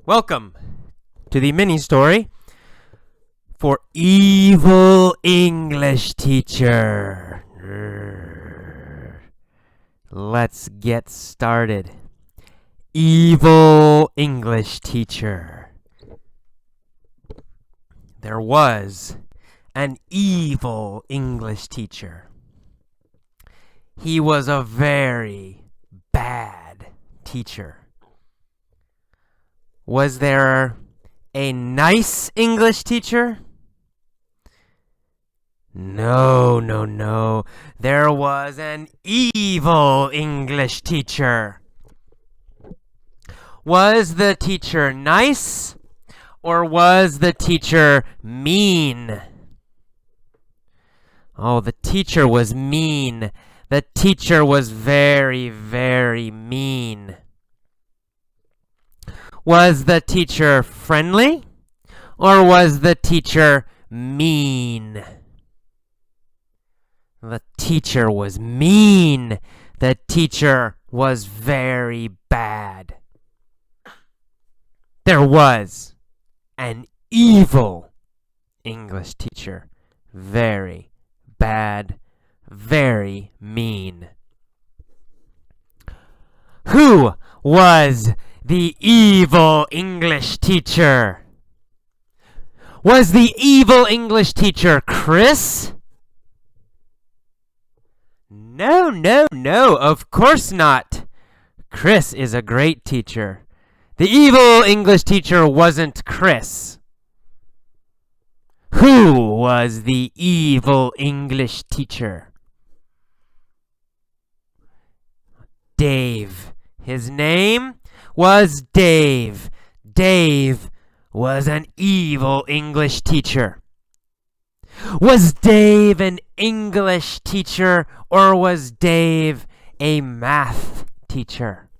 Welcome to the mini story for Evil English Teacher. Let's get started. Evil English Teacher. There was an evil English teacher. He was a very bad teacher. Was there a nice English teacher? No. There was an evil English teacher. Was the teacher nice or was the teacher mean? Oh, the teacher was mean. The teacher was very, very mean. Was the teacher friendly or was the teacher mean? The teacher was mean. The teacher was very bad. There was an evil English teacher. Very bad, very mean. Who was the evil English teacher? Was the evil English teacher Chris? No, of course not. Chris is a great teacher. The evil English teacher wasn't Chris. Who was the evil English teacher? Dave. His name was Dave. Dave was an evil English teacher. Was Dave an English teacher or was Dave a math teacher?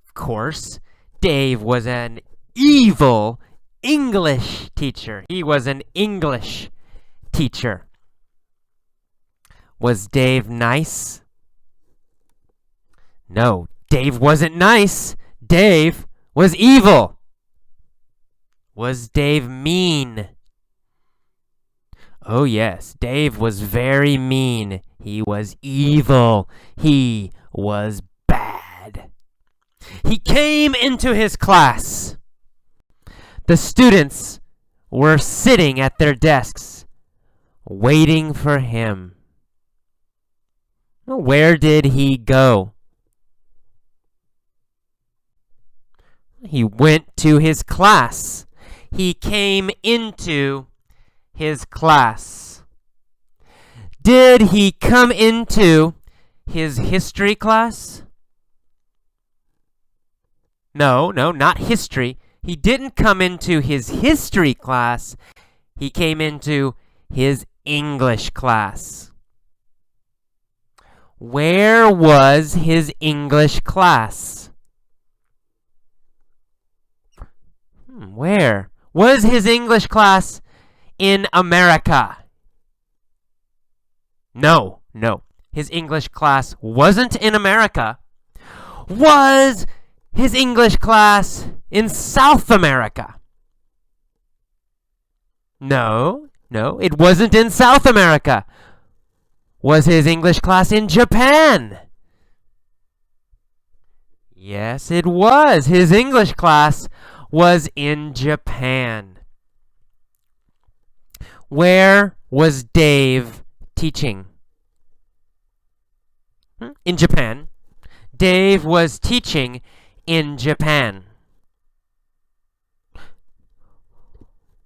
Of course, Dave was an evil English teacher. He was an English teacher. Was Dave nice? No, Dave wasn't nice. Dave was evil. Was Dave mean? Oh yes, Dave was very mean. He was evil. He was bad. He came into his class. The students were sitting at their desks, waiting for him. Where did he go? He went to his class. He came into his class. Did he come into his history class? No, not history. He didn't come into his history class. He came into his English class. Where was his English class? Where? Was his English class in America? No. His English class wasn't in America. Was his English class in South America? No, it wasn't in South America. Was his English class in Japan? Yes, it was. His English class was in Japan. Where was Dave teaching? In Japan. Dave was teaching in Japan.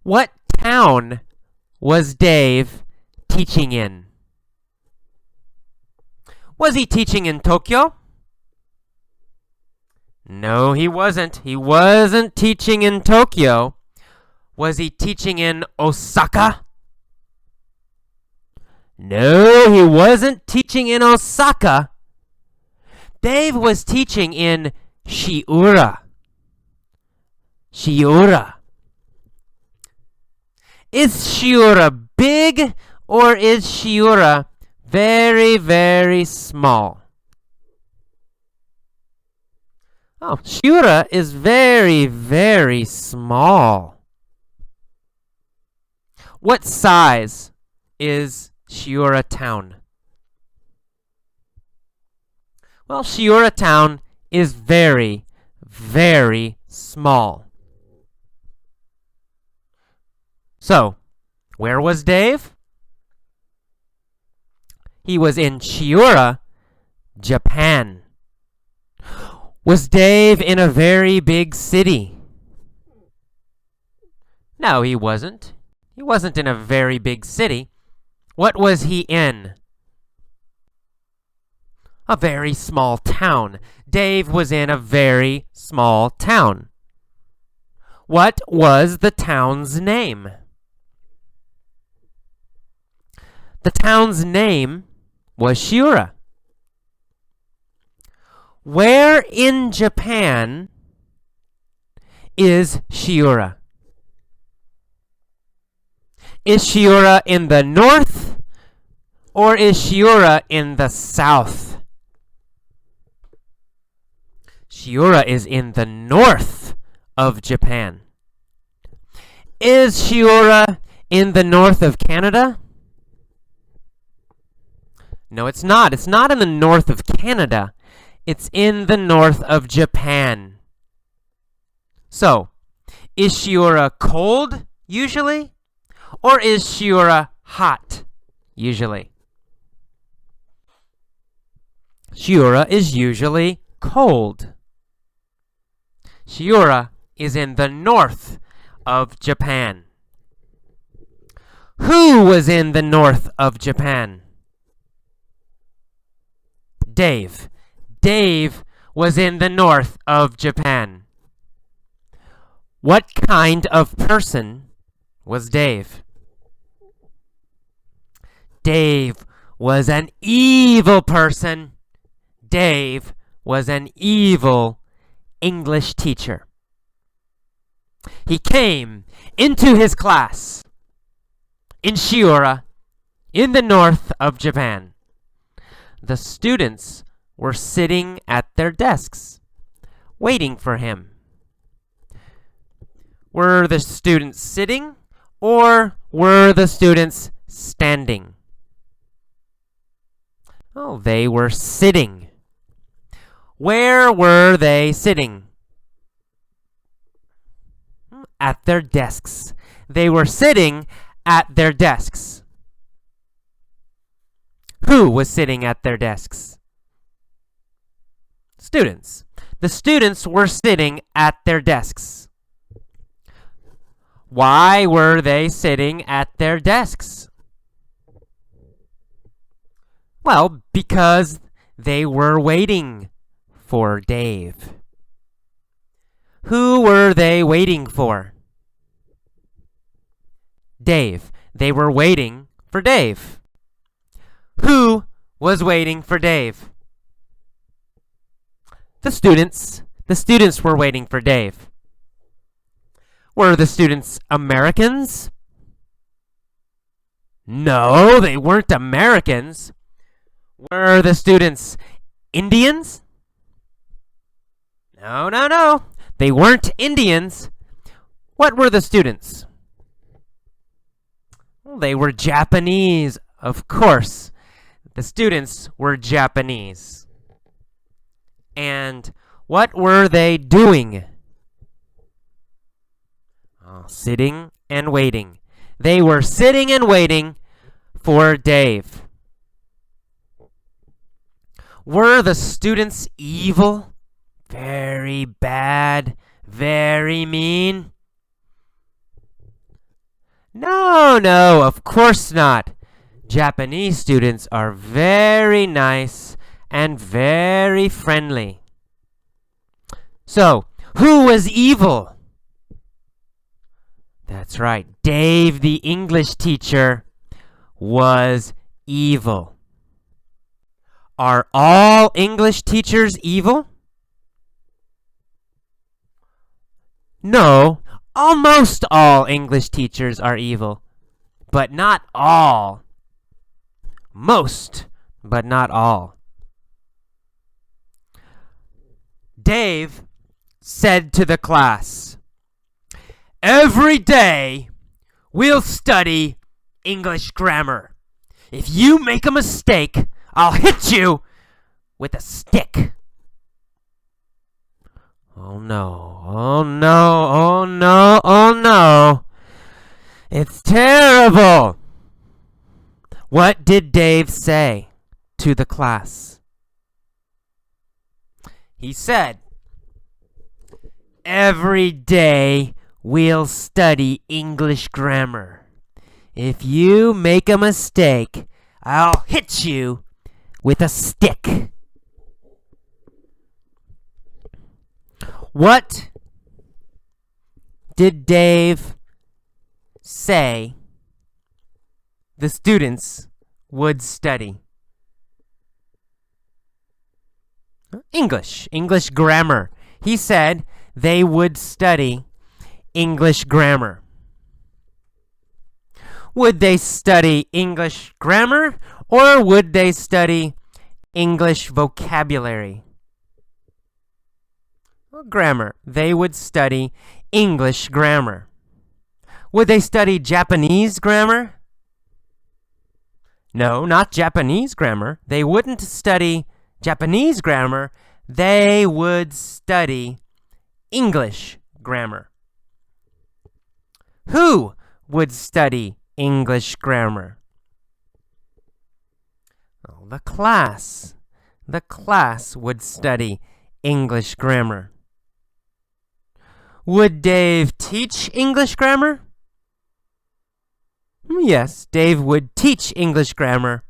What town was Dave teaching in? Was he teaching in Tokyo? No, he wasn't. He wasn't teaching in Tokyo. Was he teaching in Osaka? No, he wasn't teaching in Osaka. Dave was teaching in Shiura. Is Shiura big or is Shiura very, very small? Oh, Shiura is very, very small. What size is Shiura town? Well, Shiura town is very, very small. So, where was Dave? He was in Shiura, Japan. Was Dave in a very big city? No, he wasn't. He wasn't in a very big city. What was he in? A very small town. Dave was in a very small town. What was the town's name? The town's name was Shiura. Where in Japan is Shiura? Is Shiura in the north or is Shiura in the south? Shiura is in the north of Japan. Is Shiura in the north of Canada? No, it's not. It's not in the north of Canada. It's in the north of Japan. So, is Shiura cold, usually? Or is Shiura hot, usually? Shiura is usually cold. Shiura is in the north of Japan. Who was in the north of Japan? Dave. Dave was in the north of Japan. What kind of person was Dave? Dave was an evil person. Dave was an evil English teacher. He came into his class in Shiura, in the north of Japan. The students were sitting at their desks, waiting for him. Were the students sitting or were the students standing? Oh, they were sitting. Where were they sitting? At their desks. They were sitting at their desks. Who was sitting at their desks? Students. The students were sitting at their desks. Why were they sitting at their desks? Well, because they were waiting for Dave. Who were they waiting for? Dave. They were waiting for Dave. Who was waiting for Dave? The students. The students were waiting for Dave. Were the students Americans? No, they weren't Americans. Were the students Indians? No. They weren't Indians. What were the students? Well, they were Japanese, of course. The students were Japanese. And what were they doing? Oh, sitting and waiting. They were sitting and waiting for Dave. Were the students evil? Very bad? Very mean? No, of course not. Japanese students are very nice and very friendly. So, who was evil? That's right. Dave, the English teacher, was evil. Are all English teachers evil? No, almost all English teachers are evil, but not all. Most, but not all. Dave said to the class, "Every day we'll study English grammar. If you make a mistake, I'll hit you with a stick." Oh no, oh no, oh no, oh no. It's terrible. What did Dave say to the class? He said, "Every day we'll study English grammar. If you make a mistake, I'll hit you with a stick." What did Dave say the students would study? English grammar. He said they would study English grammar. Would they study English grammar or would they study English vocabulary? Grammar. They would study English grammar. Would they study Japanese grammar? No, not Japanese grammar. They wouldn't study Japanese grammar. They would study English grammar. Who would study English grammar? Oh, the class. The class would study English grammar. Would Dave teach English grammar? Yes, Dave would teach English grammar,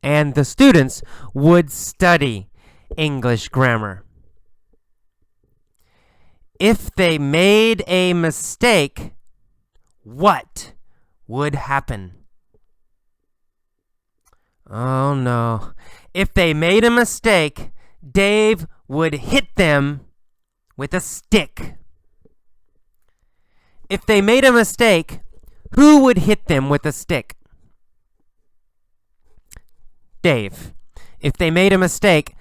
and the students would study English grammar. If they made a mistake, what would happen? Oh no. If they made a mistake, Dave would hit them with a stick. If they made a mistake, who would hit them with a stick? Dave. If they made a mistake,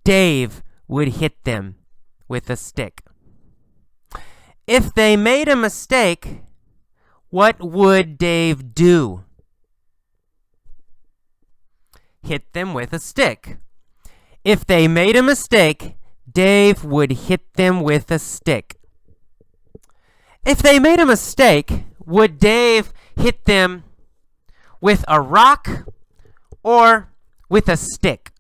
Dave would hit them with a stick. If they made a mistake, what would Dave do? Hit them with a stick. If they made a mistake, Dave would hit them with a stick. If they made a mistake, would Dave hit them with a rock or with a stick?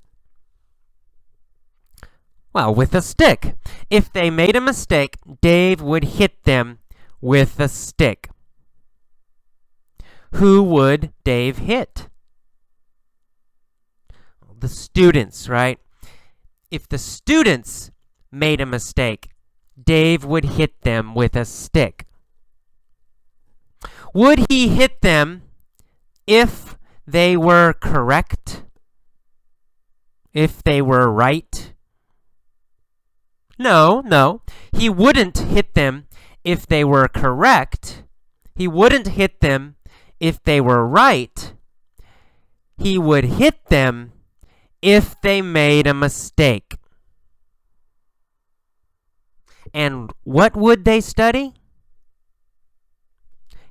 Well, with a stick. If they made a mistake, Dave would hit them with a stick. Who would Dave hit? The students, right? If the students made a mistake, Dave would hit them with a stick. Would he hit them if they were correct? If they were right? No. He wouldn't hit them if they were correct. He wouldn't hit them if they were right. He would hit them if they made a mistake. And what would they study?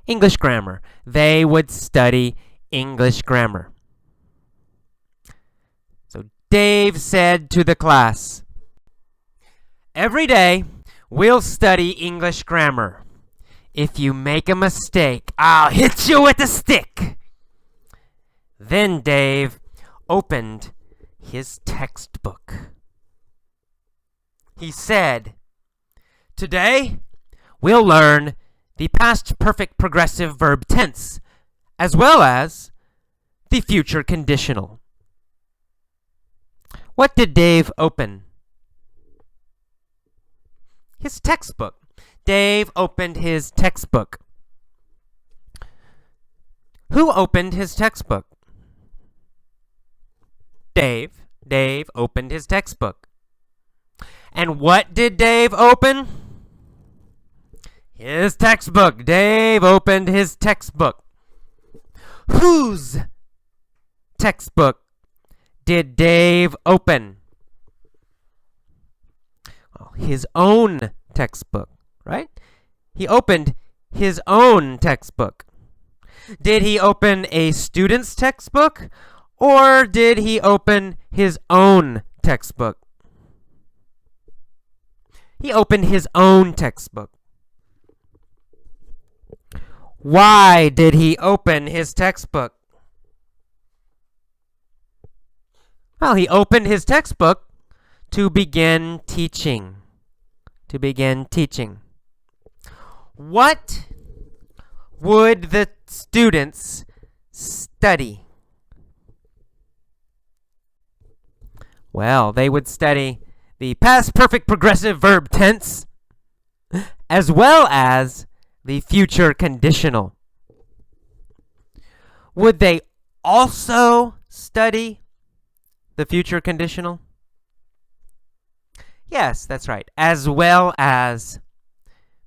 English grammar. They would study English grammar. So Dave said to the class, "Every day we'll study English grammar. If you make a mistake, I'll hit you with a stick." Then Dave opened his textbook. He said, "Today we'll learn the past perfect progressive verb tense, as well as the future conditional." What did Dave open? His textbook. Dave opened his textbook. Who opened his textbook? Dave. Dave opened his textbook. And what did Dave open? His textbook. Dave opened his textbook. Whose textbook did Dave open? His own textbook, right? He opened his own textbook. Did he open a student's textbook, or did he open his own textbook? He opened his own textbook. Why did he open his textbook? Well, he opened his textbook to begin teaching. To begin teaching. What would the students study? Well, they would study the past perfect progressive verb tense, as well as the future conditional. Would they also study the future conditional? Yes, that's right. As well as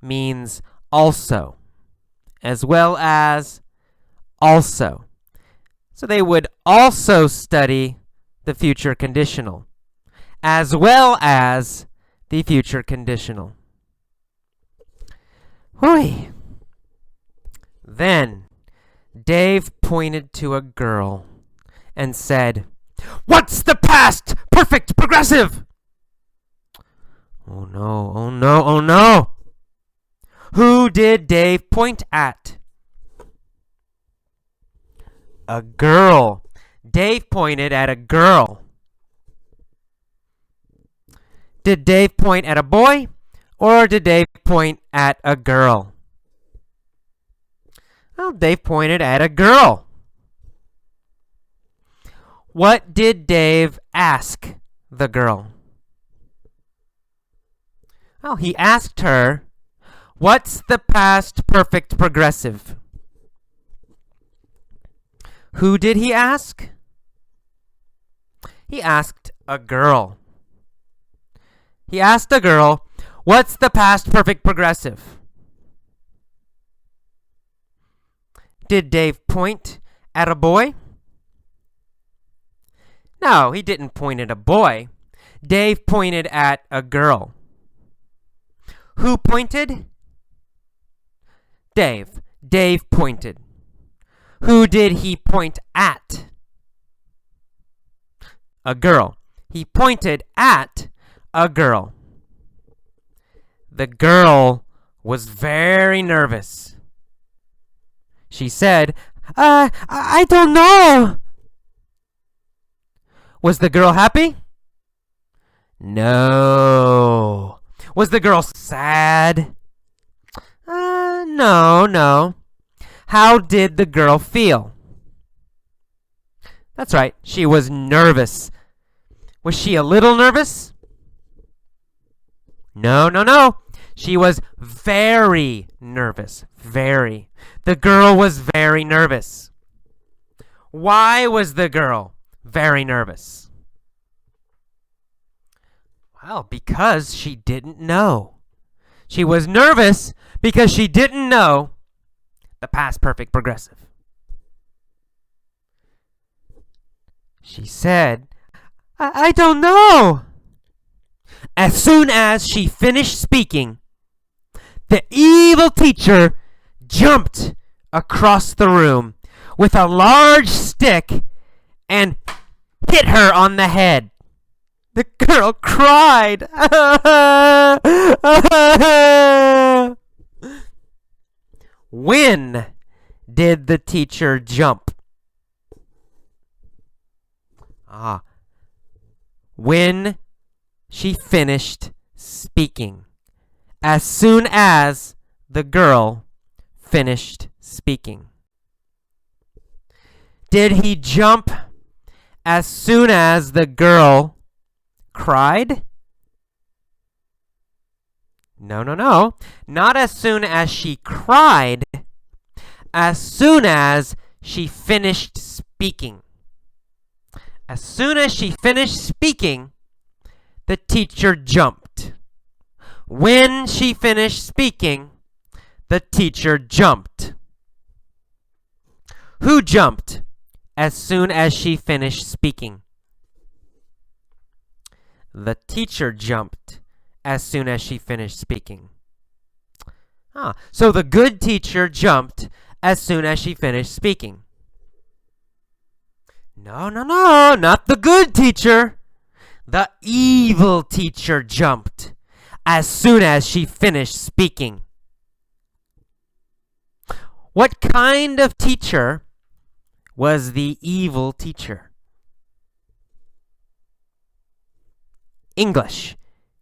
means also. As well as also. So they would also study the future conditional, as well as the future conditional. Hoi. Then Dave pointed to a girl and said, "What's the past perfect progressive?" Oh no, oh no, oh no. Who did Dave point at? A girl. Dave pointed at a girl. Did Dave point at a boy, or did Dave point at a girl? Well, Dave pointed at a girl. What did Dave ask the girl? Well, he asked her, "What's the past perfect progressive?" Who did he ask? He asked a girl. He asked a girl, "What's the past perfect progressive?" Did Dave point at a boy? No, he didn't point at a boy. Dave pointed at a girl. Who pointed? Dave. Dave pointed. Who did he point at? A girl. He pointed at a girl. The girl was very nervous. She said, I don't know." Was the girl happy? No. Was the girl sad? No. How did the girl feel? That's right, she was nervous. Was she a little nervous? No. She was very nervous. Very. The girl was very nervous. Why was the girl very nervous? Well, because she didn't know. She was nervous because she didn't know the past perfect progressive. She said, I don't know. As soon as she finished speaking, the evil teacher jumped across the room with a large stick and hit her on the head. The girl cried. When did the teacher jump? When she finished speaking. As soon as the girl finished speaking. Did he jump as soon as the girl cried? No. Not as soon as she cried. As soon as she finished speaking. As soon as she finished speaking, the teacher jumped. When she finished speaking, the teacher jumped. Who jumped as soon as she finished speaking? The teacher jumped as soon as she finished speaking? So the good teacher jumped as soon as she finished speaking. No, not the good teacher. The evil teacher jumped as soon as she finished speaking. What kind of teacher was the evil teacher? English.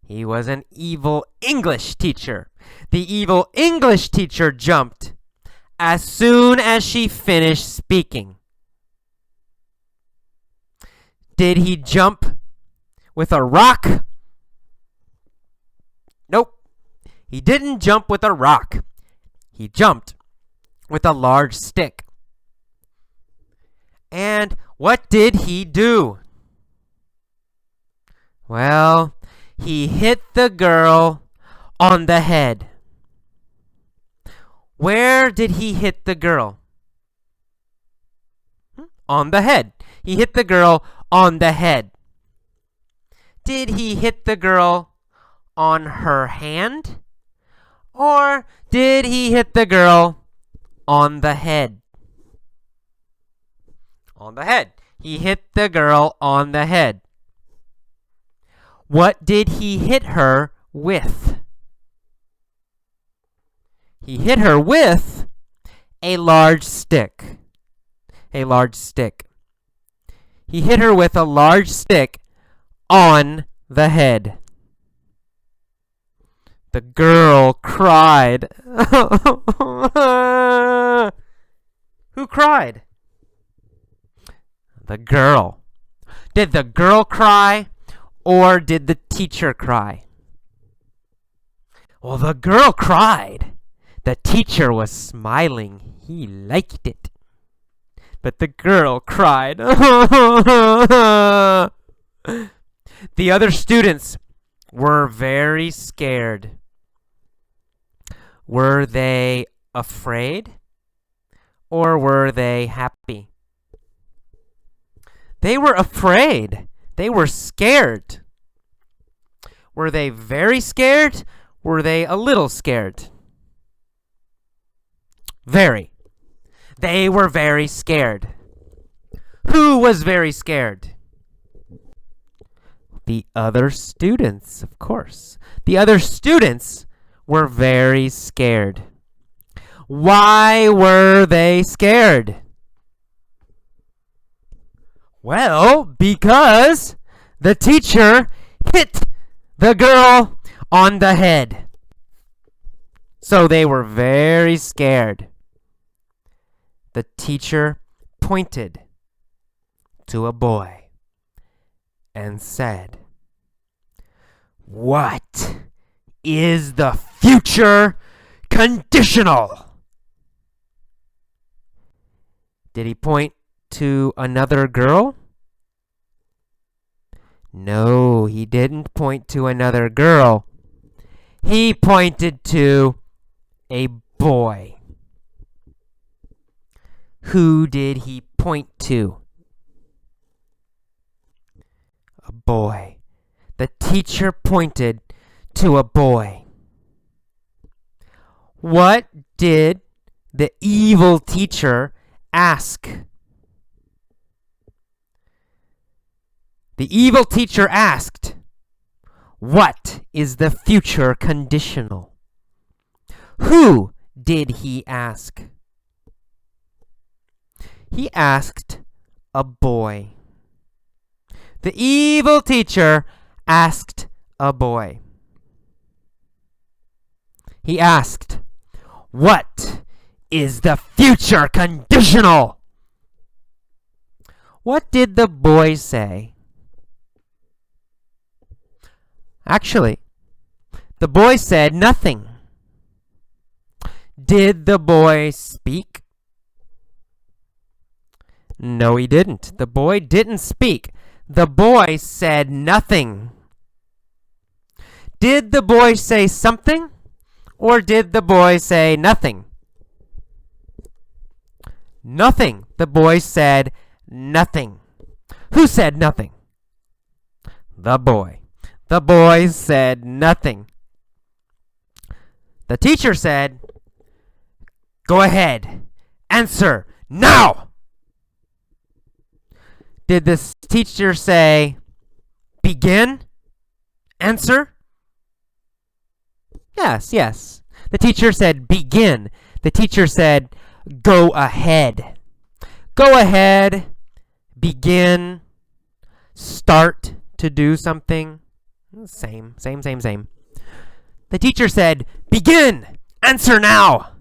He was an evil English teacher. The evil English teacher jumped as soon as she finished speaking. Did he jump with a rock? Nope. He didn't jump with a rock. He jumped with a large stick. And what did he do? Well, he hit the girl on the head. Where did he hit the girl? On the head. He hit the girl on the head. Did he hit the girl on her hand? Or did he hit the girl on the head? On the head. He hit the girl on the head. What did he hit her with? He hit her with a large stick. A large stick. He hit her with a large stick on the head. The girl cried. Who cried? The girl. Did the girl cry or did the teacher cry? Well, the girl cried. The teacher was smiling. He liked it. But the girl cried. The other students were very scared. Were they afraid or were they happy? They were afraid. They were scared. Were they very scared? Were they a little scared? Very. They were very scared. Who was very scared? The other students, of course. The other students were very scared. Why were they scared? Well, because the teacher hit the girl on the head. So they were very scared. The teacher pointed to a boy and said, "What is the future conditional?" Did he point to another girl? No, he didn't point to another girl. He pointed to a boy. Who did he point to? A boy. The teacher pointed to a boy. What did the evil teacher ask? The evil teacher asked, "What is the future conditional?" Who did he ask? He asked a boy. The evil teacher asked a boy. He asked, "What is the future conditional?" What did the boy say? Actually, the boy said nothing. Did the boy speak? No, he didn't. The boy didn't speak. The boy said nothing. Did the boy say something? Or did the boy say nothing? Nothing. The boy said nothing. Who said nothing? The boy. The boy said nothing. The teacher said, "Go ahead. Answer now." Did the teacher say, "Begin? Answer"? Yes, yes. The teacher said, "Begin." The teacher said, "Go ahead." Go ahead. Begin. Start to do something. Same. The teacher said, "Begin! Answer now!"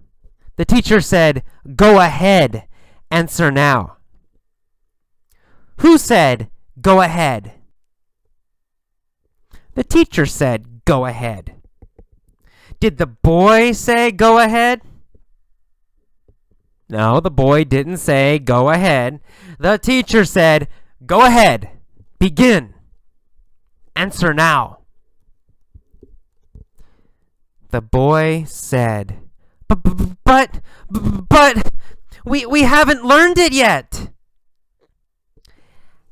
The teacher said, "Go ahead! Answer now." Who said, "Go ahead"? The teacher said, "Go ahead." Did the boy say, "Go ahead"? No, the boy didn't say, "Go ahead." The teacher said, "Go ahead. Begin. Answer now." The boy said, But, we haven't learned it yet."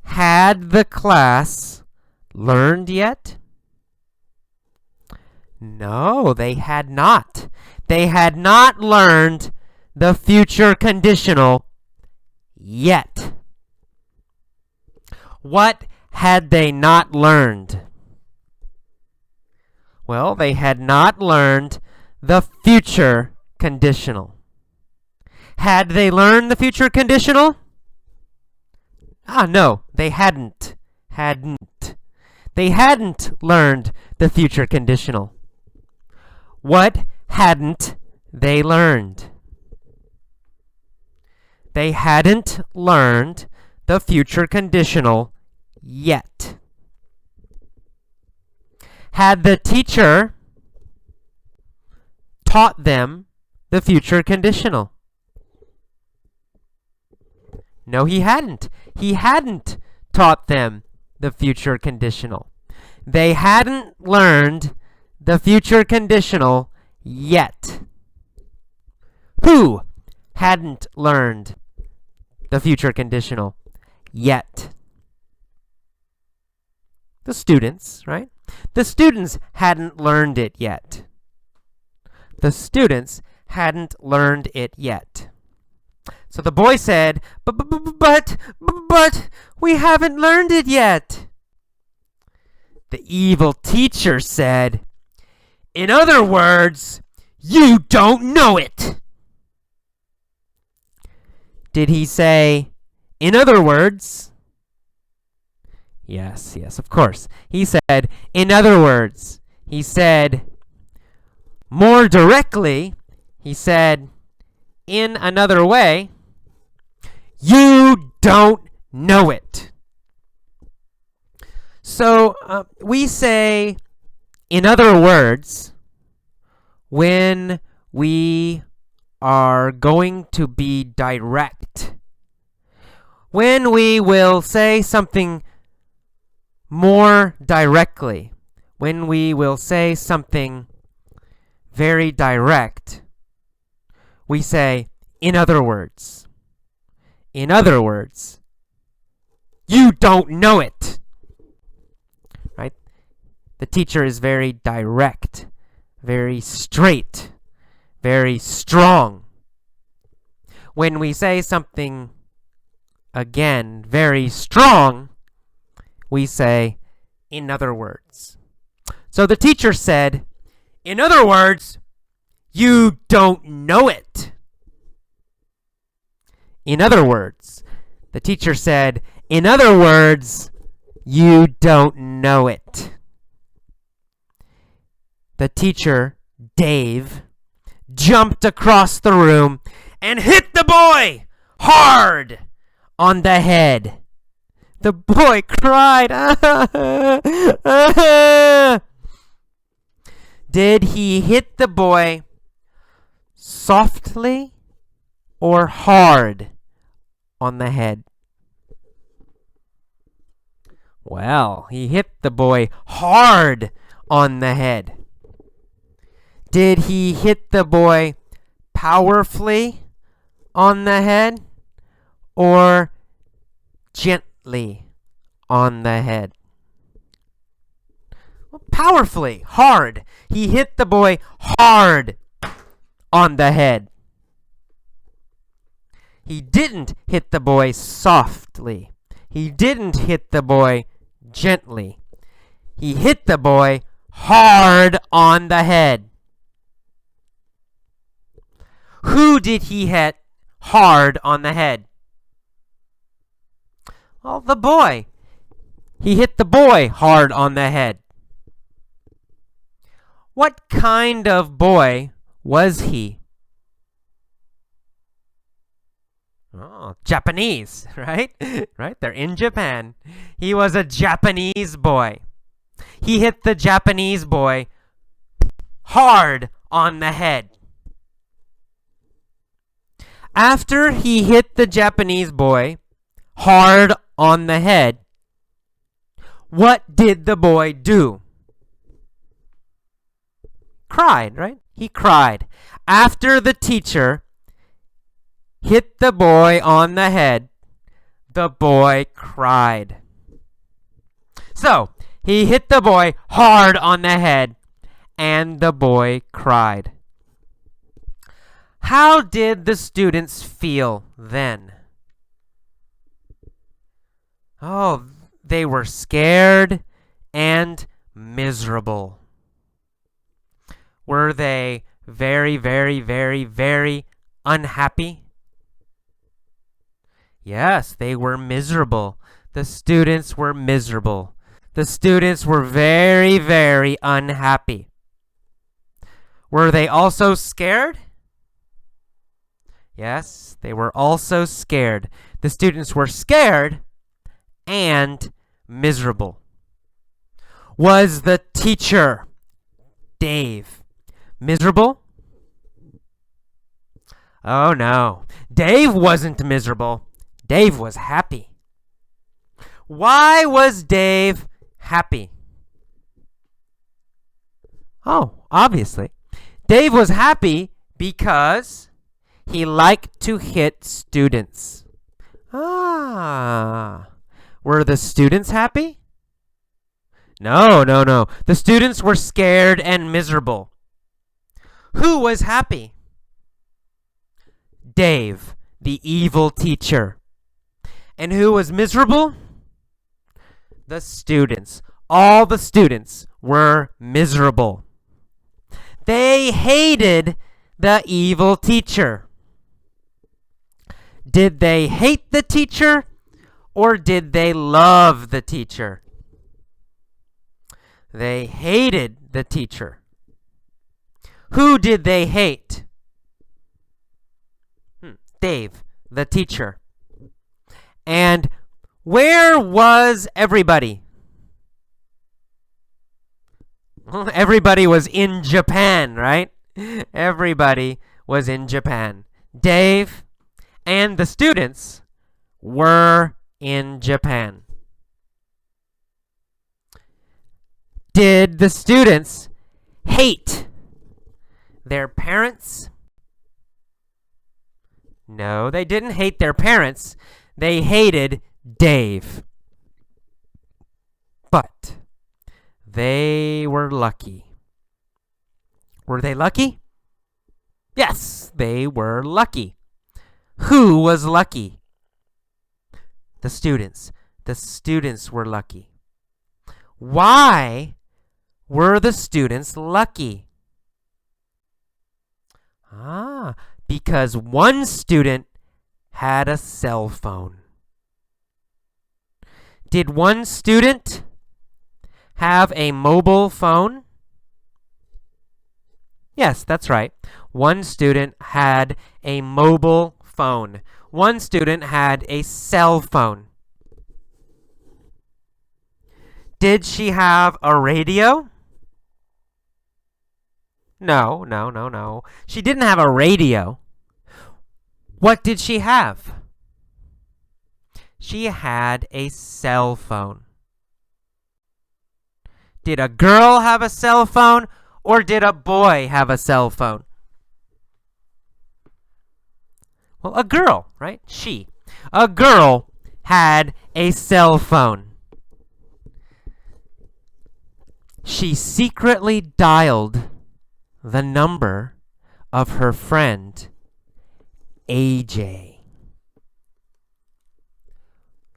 Had the class learned yet? No, they had not. They had not learned the future conditional yet. What had they not learned? Well, they had not learned the future conditional. Had they learned the future conditional? No, they hadn't. They hadn't learned the future conditional. What hadn't they learned? They hadn't learned the future conditional yet. Had the teacher taught them the future conditional? No, he hadn't. He hadn't taught them the future conditional. They hadn't learned the future conditional yet. Who hadn't learned the future conditional yet? The students, right? The students hadn't learned it yet. The students hadn't learned it yet. So the boy said, but, we haven't learned it yet." The evil teacher said, "In other words, you don't know it." Did he say, "In other words"? Yes, of course. He said, "In other words." He said, more directly, he said, in another way, "You don't know it." So we say, "in other words," when we are going to be direct. When we will say something more directly. When we will say something very direct, we say, "In other words." In other words, you don't know it. Right? The teacher is very direct, very straight, very strong. When we say something, again, very strong, we say, "In other words." So the teacher said, "In other words, you don't know it." In other words, the teacher said, "In other words, you don't know it." The teacher, Dave, jumped across the room and hit the boy hard on the head. The boy cried. Did he hit the boy softly or hard on the head? Well, he hit the boy hard on the head. Did he hit the boy powerfully on the head or gently on the head? Powerfully, hard. He hit the boy hard on the head. He didn't hit the boy softly. He didn't hit the boy gently. He hit the boy hard on the head. Who did he hit hard on the head? Well, the boy. He hit the boy hard on the head. What kind of boy was he? Oh, Japanese, right? Right? They're in Japan. He was a Japanese boy. He hit the Japanese boy hard on the head. After he hit the Japanese boy hard on the head, what did the boy do? Cried, right? He cried. After the teacher hit the boy on the head, the boy cried. So, he hit the boy hard on the head, and the boy cried. How did the students feel then? Oh, they were scared and miserable. Were they very, very, very, very unhappy? Yes, they were miserable. The students were miserable. The students were very, very unhappy. Were they also scared? Yes, they were also scared. The students were scared and miserable. Was the teacher, Dave, miserable? Oh no, Dave wasn't miserable. Dave was happy. Why was Dave happy? Oh, obviously. Dave was happy because he liked to hit students. Ah. Were the students happy? No. The students were scared and miserable. Who was happy? Dave, the evil teacher. And who was miserable? The students. All the students were miserable. They hated the evil teacher. Did they hate the teacher or did they love the teacher? They hated the teacher. Who did they hate? Dave, the teacher. And where was everybody? Well, everybody was in Japan, right? Everybody was in Japan. Dave and the students were in Japan. Did the students hate their parents? No, they didn't hate their parents. They hated Dave. But they were lucky. Were they lucky? Yes, they were lucky. Who was lucky? The students. The students were lucky. Why were the students lucky? Because one student had a cell phone. Did one student have a mobile phone? Yes, that's right. One student had a mobile phone. One student had a cell phone. Did she have a radio? No. She didn't have a radio. What did she have? She had a cell phone. Did a girl have a cell phone or did a boy have a cell phone? Well, a girl, right? She. A girl had a cell phone. she secretly dialed the number of her friend AJ.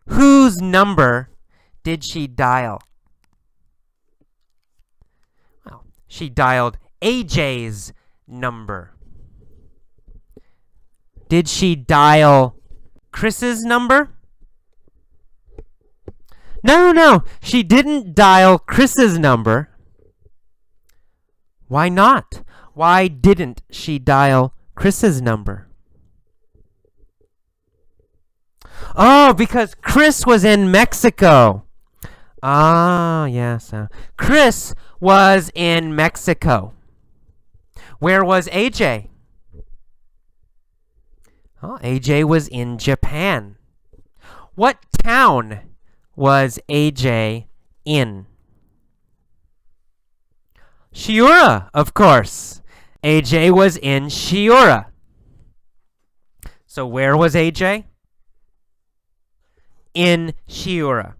Whose number did she dial? Well, she dialed AJ's number. Did she dial Chris's number? No, she didn't dial Chris's number. Why not? Why didn't she dial Chris's number? Oh, because Chris was in Mexico. Ah, yes. Chris was in Mexico. Where was AJ? Oh, AJ was in Japan. What town was AJ in? Shiura, of course. AJ was in Shiura. So where was AJ? In Shiura.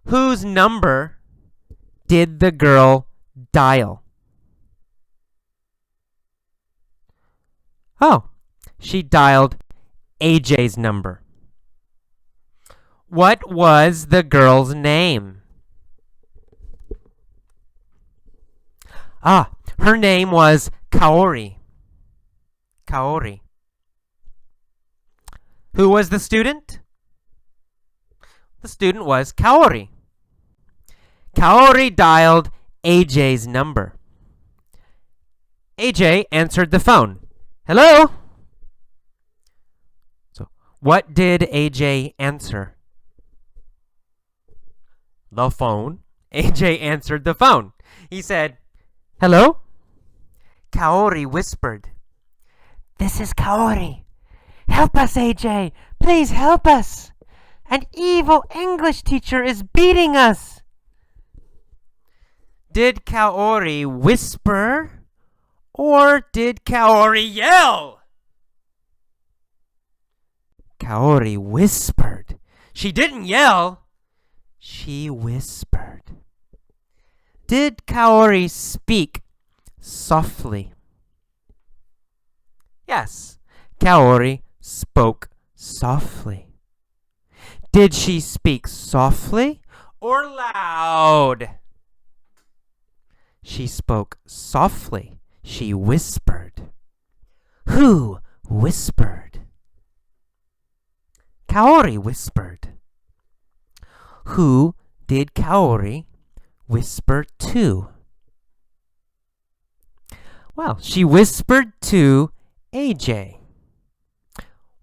Whose number did the girl dial? Oh, she dialed AJ's number. What was the girl's name? Ah, her name was Kaori. Kaori. Who was the student? The student was Kaori. Kaori dialed AJ's number. AJ answered the phone. Hello? So, what did AJ answer? The phone. AJ answered the phone. He said, hello? Kaori whispered, this is Kaori. Help us, AJ. Please help us. An evil English teacher is beating us. Did Kaori whisper or did Kaori yell? Kaori whispered. She didn't yell. She whispered. Did Kaori speak softly? Yes, Kaori spoke softly. Did she speak softly or loud? She spoke softly. She whispered. Who whispered? Kaori whispered. Who did Kaori whisper to? Well, she whispered to AJ.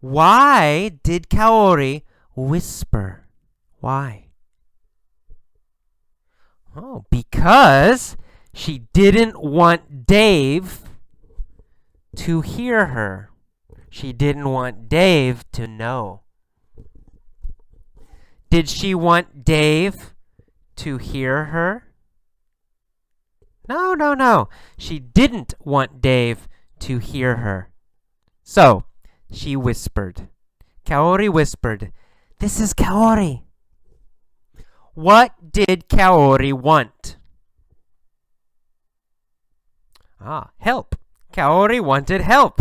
Why did Kaori whisper? Why? Oh, because she didn't want Dave to hear her. She didn't want Dave to know. Did she want Dave to hear her? No. She didn't want Dave to hear her. So, she whispered. Kaori whispered, this is Kaori. What did Kaori want? Help. Kaori wanted help.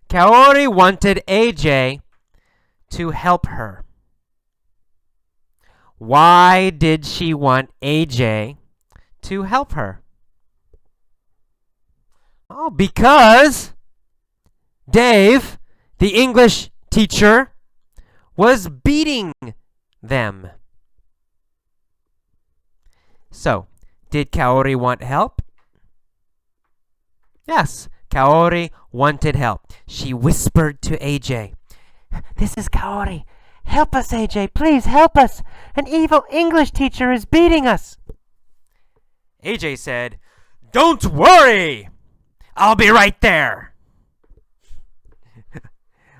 Kaori wanted AJ to help her. Why did she want AJ to help her? Oh, because Dave, the English teacher, was beating them. So, did Kaori want help? Yes, Kaori wanted help. She whispered to AJ, this is Kaori. Help us, AJ. Please help us. An evil English teacher is beating us. AJ said, don't worry. I'll be right there.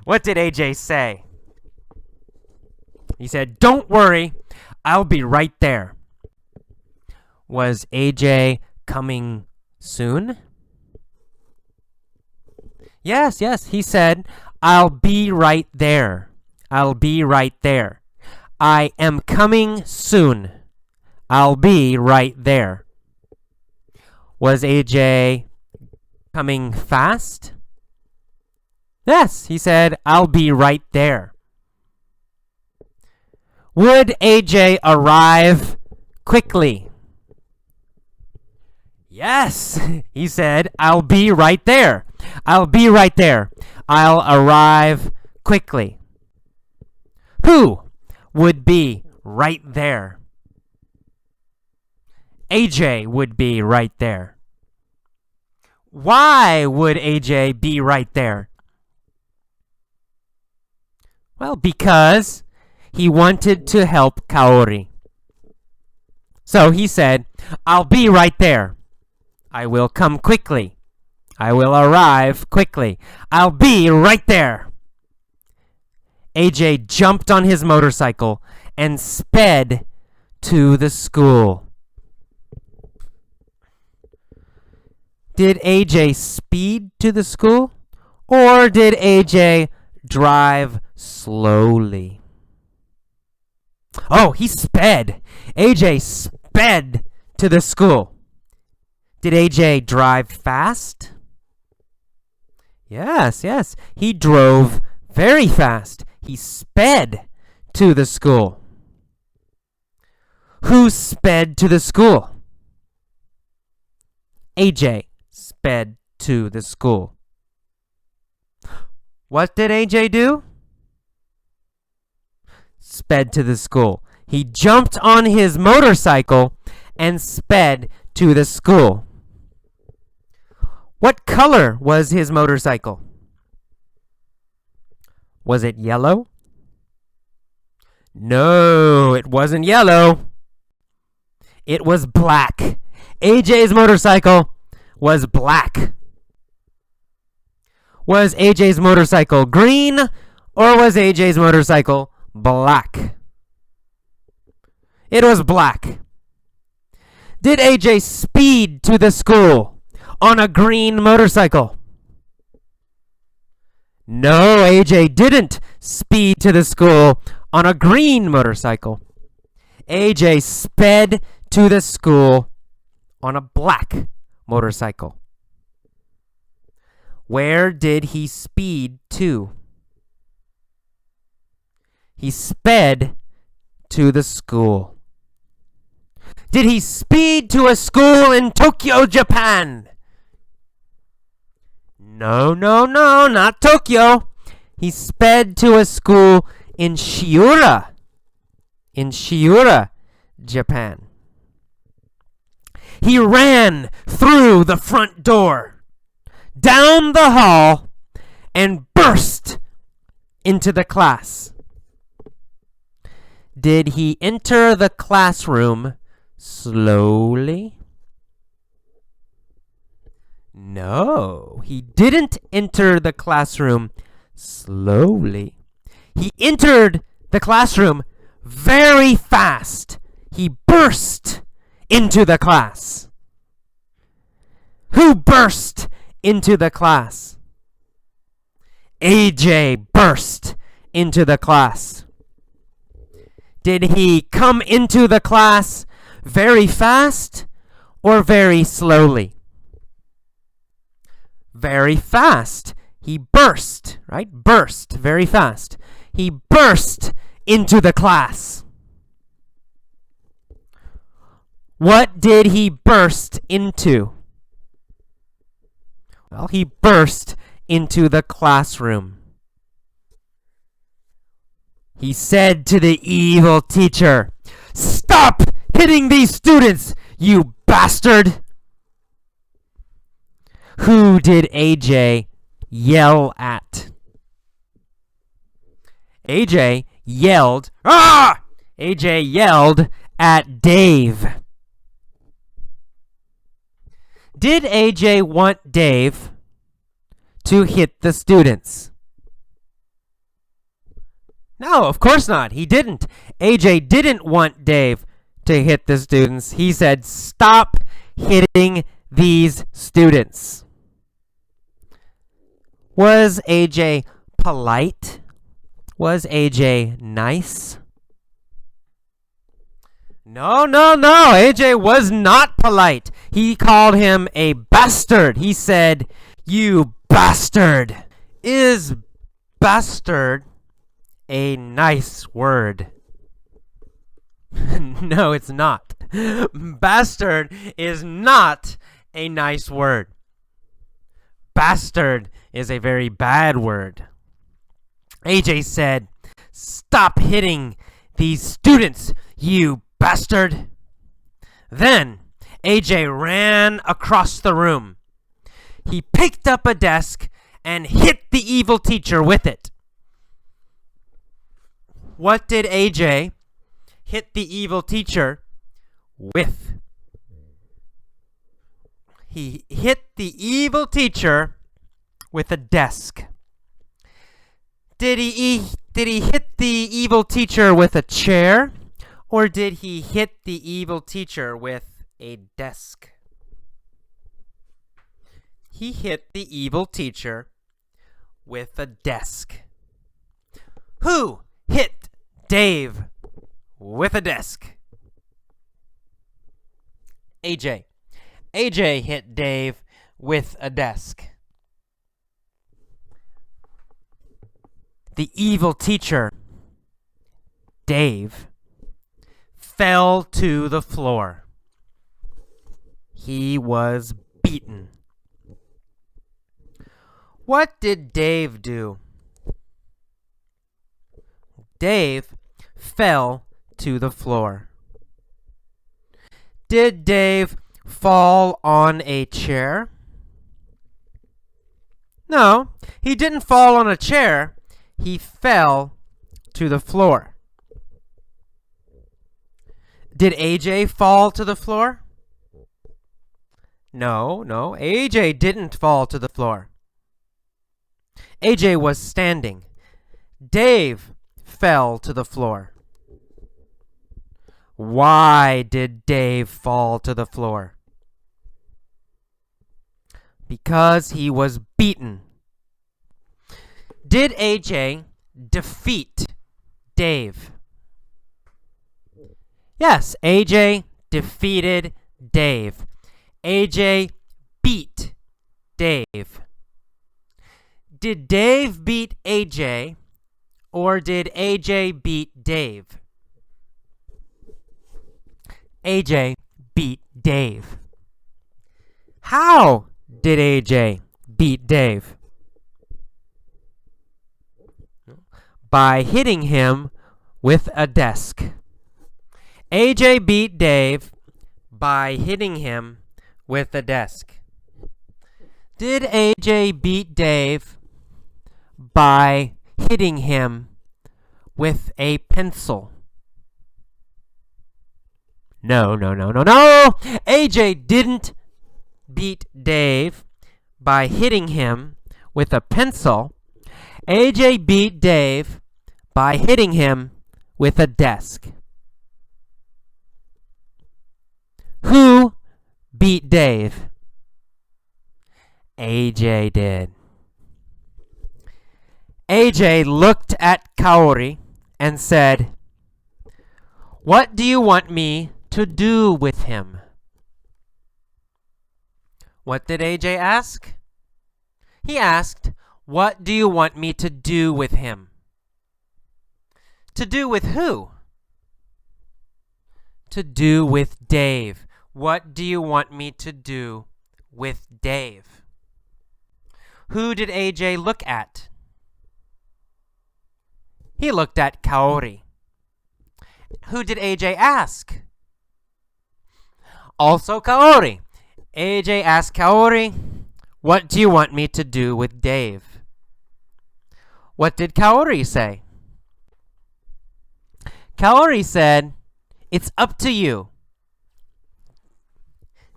What did AJ say? He said, don't worry. I'll be right there. Was AJ coming soon? Yes. He said, I'll be right there. I'll be right there. I am coming soon. I'll be right there. Was AJ coming fast? Yes, he said, I'll be right there. Would AJ arrive quickly? Yes, he said, I'll be right there. I'll be right there. I'll arrive quickly. Who would be right there? AJ would be right there. Why would AJ be right there? Well, because he wanted to help Kaori. So he said, I'll be right there. I will come quickly. I will arrive quickly. I'll be right there. AJ jumped on his motorcycle and sped to the school. Did AJ speed to the school, or did AJ drive slowly? Oh, he sped. AJ sped to the school. Did AJ drive fast? Yes, he drove very fast. He sped to the school. Who sped to the school? AJ sped to the school. What did AJ do? Sped to the school. He jumped on his motorcycle and sped to the school. What color was his motorcycle? Was it yellow? No, it wasn't yellow. It was black. AJ's motorcycle was black. Was AJ's motorcycle green, or was AJ's motorcycle black? It was black. Did AJ speed to the school on a green motorcycle? No, AJ didn't speed to the school on a green motorcycle. AJ sped to the school on a black motorcycle. Where did he speed to? He sped to the school. Did he speed to a school in Tokyo, Japan? No, not Tokyo. He sped to a school in Shiura, Japan. He ran through the front door, down the hall, and burst into the class. Did he enter the classroom slowly? No, he didn't enter the classroom slowly. He entered the classroom very fast. He burst into the class. Who burst into the class? AJ burst into the class. Did he come into the class very fast or very slowly? Very fast. He burst, right? Burst, very fast. He burst into the class. What did he burst into? Well, he burst into the classroom. He said to the evil teacher, "Stop hitting these students, you bastard!" Who did AJ yell at? AJ yelled, "Ah!" AJ yelled at Dave. Did AJ want Dave to hit the students? No, of course not. He didn't. AJ didn't want Dave to hit the students. He said, "Stop hitting these students." Was AJ polite? Was AJ nice? No, no, no. AJ was not polite. He called him a bastard. He said, "You bastard." Is bastard a nice word? No, it's not. Bastard is not a nice word. Bastard is a very bad word. AJ said, "Stop hitting these students, you bastard." Then AJ ran across the room. He picked up a desk and hit the evil teacher with it. What did AJ hit the evil teacher with? He hit the evil teacher with a desk. Did he hit the evil teacher with a chair, or did he hit the evil teacher with a desk? He hit the evil teacher with a desk. Who hit Dave with a desk? AJ. AJ hit Dave with a desk. The evil teacher, Dave, fell to the floor. He was beaten. What did Dave do? Dave fell to the floor. Did Dave fall on a chair? No, he didn't fall on a chair. He fell to the floor. Did AJ fall to the floor? No, AJ didn't fall to the floor. AJ was standing. Dave fell to the floor. Why did Dave fall to the floor? Because he was beaten. Did AJ defeat Dave? Yes, AJ defeated Dave. AJ beat Dave. Did Dave beat AJ, or did AJ beat Dave? AJ beat Dave. How did AJ beat Dave? By hitting him with a desk. AJ beat Dave by hitting him with a desk. Did AJ beat Dave by hitting him with a pencil? No. AJ didn't beat Dave by hitting him with a pencil. AJ beat Dave by hitting him with a desk. Who beat Dave? AJ did. AJ looked at Kaori and said, "What do you want me to do with him?" What did AJ ask? He asked, "What do you want me to do with him?" To do with who? To do with Dave. What do you want me to do with Dave? Who did AJ look at? He looked at Kaori. Who did AJ ask? Also Kaori. AJ asked Kaori, "What do you want me to do with Dave?" What did Kaori say? Kaori said, "It's up to you."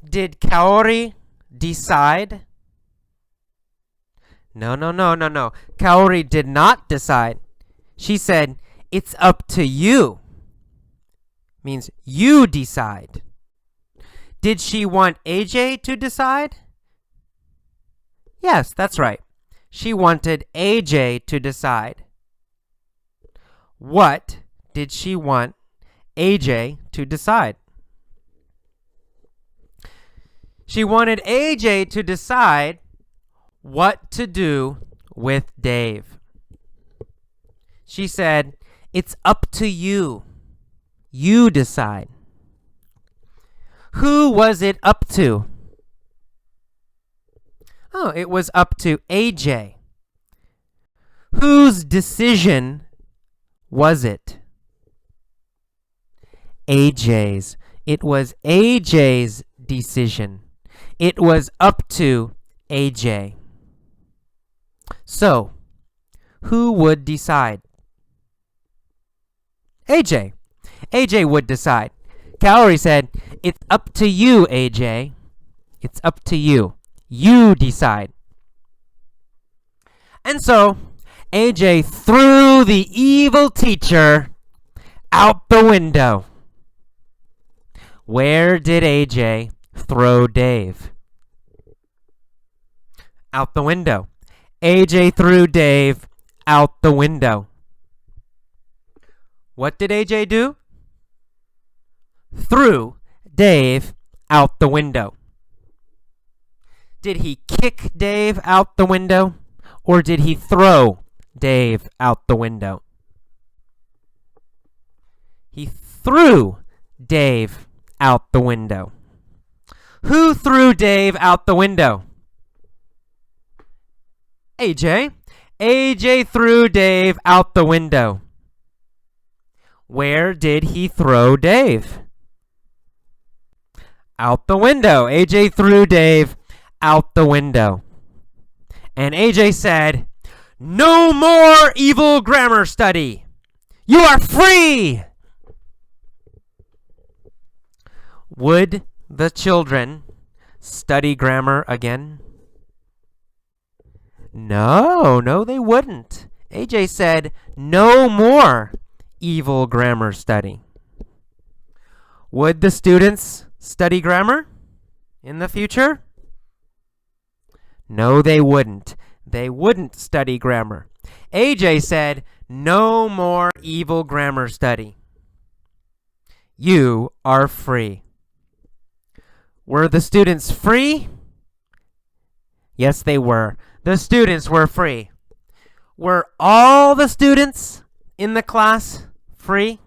Did Kaori decide? No. Kaori did not decide. She said, "It's up to you." Means you decide. Did she want AJ to decide? Yes, that's right. She wanted AJ to decide. What did she want AJ to decide. She wanted AJ to decide what to do with Dave. She said, "It's up to you. You decide." Who was it up to? Oh, it was up to AJ. Whose decision was it? AJ's. It was AJ's decision. It was up to AJ. So, who would decide? AJ. AJ would decide. Calorie said, "It's up to you, AJ. It's up to you. You decide." And so, AJ threw the evil teacher out the window. Where did AJ throw Dave? Out the window. AJ threw Dave out the window. What did AJ do? Threw Dave out the window. Did he kick Dave out the window, or did he throw Dave out the window? He threw Dave out the window. Who threw Dave out the window? AJ. AJ threw Dave out the window. Where did he throw Dave? Out the window. AJ threw Dave out the window. And AJ said, "No more evil grammar study. You are free." Would the children study grammar again? No, they wouldn't. AJ said, "No more evil grammar study." Would the students study grammar in the future? No, they wouldn't. They wouldn't study grammar. AJ said, "No more evil grammar study. You are free." Were the students free? Yes, they were. The students were free. Were all the students in the class free?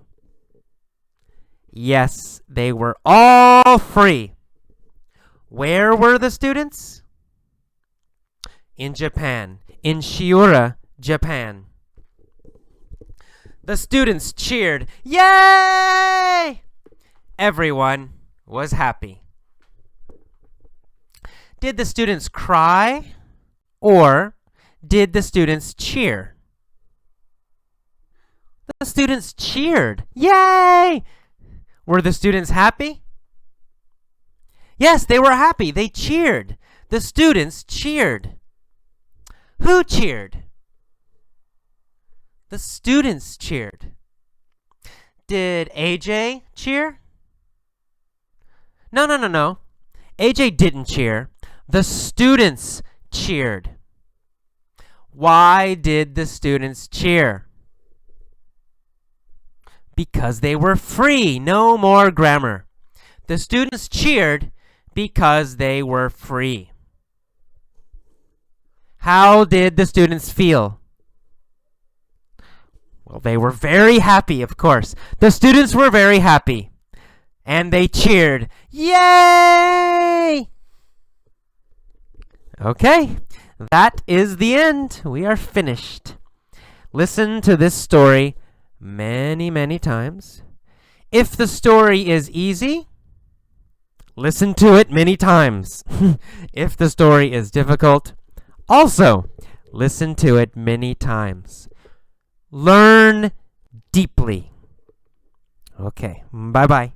Yes, they were all free. Where were the students? In Japan, in Shiura, Japan. The students cheered, "Yay!" Everyone was happy. Did the students cry, or did the students cheer? The students cheered. Yay! Were the students happy? Yes, they were happy. They cheered. The students cheered. Who cheered? The students cheered. Did AJ cheer? No. AJ didn't cheer. The students cheered. Why did the students cheer? Because they were free. No more grammar. The students cheered because they were free. How did the students feel? Well, they were very happy, of course. The students were very happy. And they cheered, "Yay!" Okay, that is the end. We are finished. Listen to this story many, many times. If the story is easy, listen to it many times. If the story is difficult, also listen to it many times. Learn deeply. Okay, bye-bye.